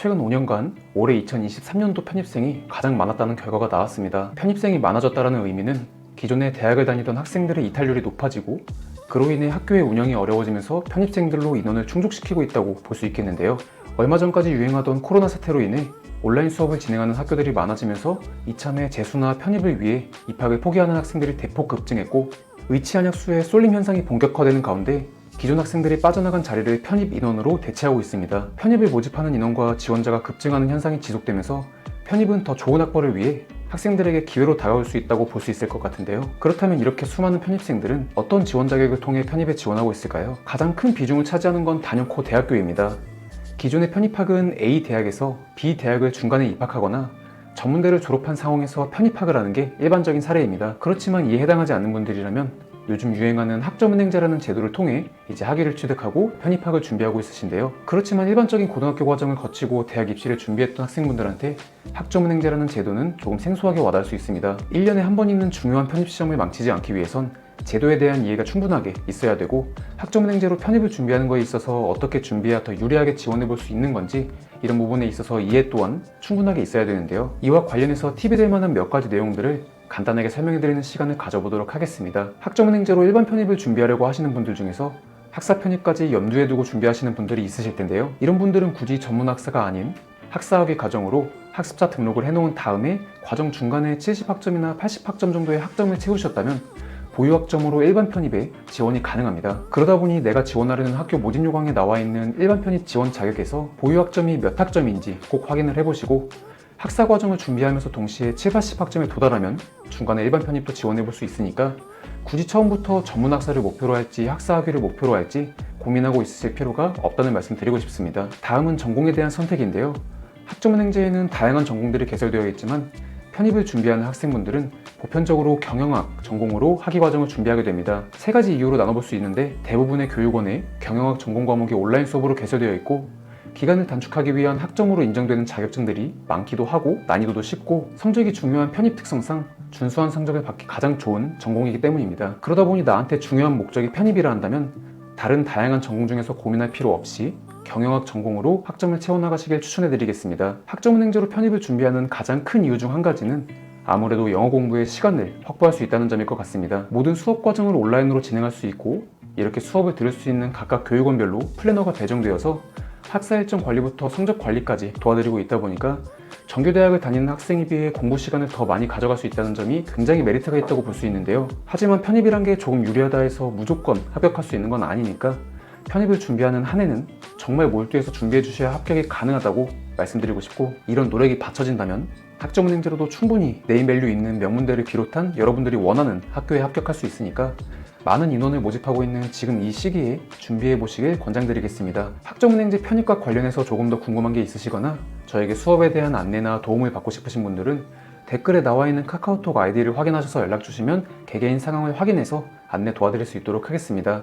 최근 5년간 올해 2023년도 편입생이 가장 많았다는 결과가 나왔습니다. 편입생이 많아졌다는 의미는 기존에 대학을 다니던 학생들의 이탈률이 높아지고 그로 인해 학교의 운영이 어려워지면서 편입생들로 인원을 충족시키고 있다고 볼 수 있겠는데요. 얼마 전까지 유행하던 코로나 사태로 인해 온라인 수업을 진행하는 학교들이 많아지면서 이참에 재수나 편입을 위해 입학을 포기하는 학생들이 대폭 급증했고 의치안약수의 쏠림 현상이 본격화되는 가운데 기존 학생들이 빠져나간 자리를 편입 인원으로 대체하고 있습니다. 편입을 모집하는 인원과 지원자가 급증하는 현상이 지속되면서 편입은 더 좋은 학벌을 위해 학생들에게 기회로 다가올 수 있다고 볼 수 있을 것 같은데요. 그렇다면 이렇게 수많은 편입생들은 어떤 지원 자격을 통해 편입에 지원하고 있을까요? 가장 큰 비중을 차지하는 건 단연코 대학교입니다. 기존의 편입학은 A 대학에서 B 대학을 중간에 입학하거나 전문대를 졸업한 상황에서 편입학을 하는 게 일반적인 사례입니다. 그렇지만 이에 해당하지 않는 분들이라면 요즘 유행하는 학점은행제라는 제도를 통해 이제 학위를 취득하고 편입학을 준비하고 있으신데요. 그렇지만 일반적인 고등학교 과정을 거치고 대학 입시를 준비했던 학생분들한테 학점은행제라는 제도는 조금 생소하게 와닿을 수 있습니다. 1년에 한 번 있는 중요한 편입시험을 망치지 않기 위해선 제도에 대한 이해가 충분하게 있어야 되고 학점은행제로 편입을 준비하는 것에 있어서 어떻게 준비해야 더 유리하게 지원해 볼 수 있는 건지 이런 부분에 있어서 이해 또한 충분하게 있어야 되는데요. 이와 관련해서 팁이 될 만한 몇 가지 내용들을 간단하게 설명해드리는 시간을 가져보도록 하겠습니다. 학점은행제로 일반 편입을 준비하려고 하시는 분들 중에서 학사 편입까지 염두에 두고 준비하시는 분들이 있으실 텐데요. 이런 분들은 굳이 전문 학사가 아닌 학사학위 과정으로 학습자 등록을 해놓은 다음에 과정 중간에 70학점이나 80학점 정도의 학점을 채우셨다면 보유학점으로 일반 편입에 지원이 가능합니다. 그러다 보니 내가 지원하려는 학교 모집 요강에 나와 있는 일반 편입 지원 자격에서 보유학점이 몇 학점인지 꼭 확인을 해보시고 학사 과정을 준비하면서 동시에 7, 80학점에 도달하면 중간에 일반 편입도 지원해 볼 수 있으니까 굳이 처음부터 전문 학사를 목표로 할지 학사 학위를 목표로 할지 고민하고 있으실 필요가 없다는 말씀 드리고 싶습니다. 다음은 전공에 대한 선택인데요. 학점은행제에는 다양한 전공들이 개설되어 있지만 편입을 준비하는 학생분들은 보편적으로 경영학 전공으로 학위 과정을 준비하게 됩니다. 세 가지 이유로 나눠볼 수 있는데 대부분의 교육원에 경영학 전공 과목이 온라인 수업으로 개설되어 있고 기간을 단축하기 위한 학점으로 인정되는 자격증들이 많기도 하고 난이도도 쉽고 성적이 중요한 편입 특성상 준수한 성적을 받기 가장 좋은 전공이기 때문입니다. 그러다 보니 나한테 중요한 목적이 편입이라 한다면 다른 다양한 전공 중에서 고민할 필요 없이 경영학 전공으로 학점을 채워나가시길 추천해드리겠습니다. 학점은행제로 편입을 준비하는 가장 큰 이유 중 한 가지는 아무래도 영어 공부에 시간을 확보할 수 있다는 점일 것 같습니다. 모든 수업 과정을 온라인으로 진행할 수 있고 이렇게 수업을 들을 수 있는 각각 교육원별로 플래너가 배정되어서 학사 일정 관리부터 성적 관리까지 도와드리고 있다 보니까 정규대학을 다니는 학생에 비해 공부 시간을 더 많이 가져갈 수 있다는 점이 굉장히 메리트가 있다고 볼 수 있는데요. 하지만 편입이란 게 조금 유리하다 해서 무조건 합격할 수 있는 건 아니니까 편입을 준비하는 한 해는 정말 몰두해서 준비해 주셔야 합격이 가능하다고 말씀드리고 싶고 이런 노력이 바쳐진다면 학점은행제로도 충분히 네임밸류 있는 명문대를 비롯한 여러분들이 원하는 학교에 합격할 수 있으니까 많은 인원을 모집하고 있는 지금 이 시기에 준비해 보시길 권장드리겠습니다. 학점은행제 편입과 관련해서 조금 더 궁금한 게 있으시거나 저에게 수업에 대한 안내나 도움을 받고 싶으신 분들은 댓글에 나와 있는 카카오톡 아이디를 확인하셔서 연락 주시면 개개인 상황을 확인해서 안내 도와드릴 수 있도록 하겠습니다.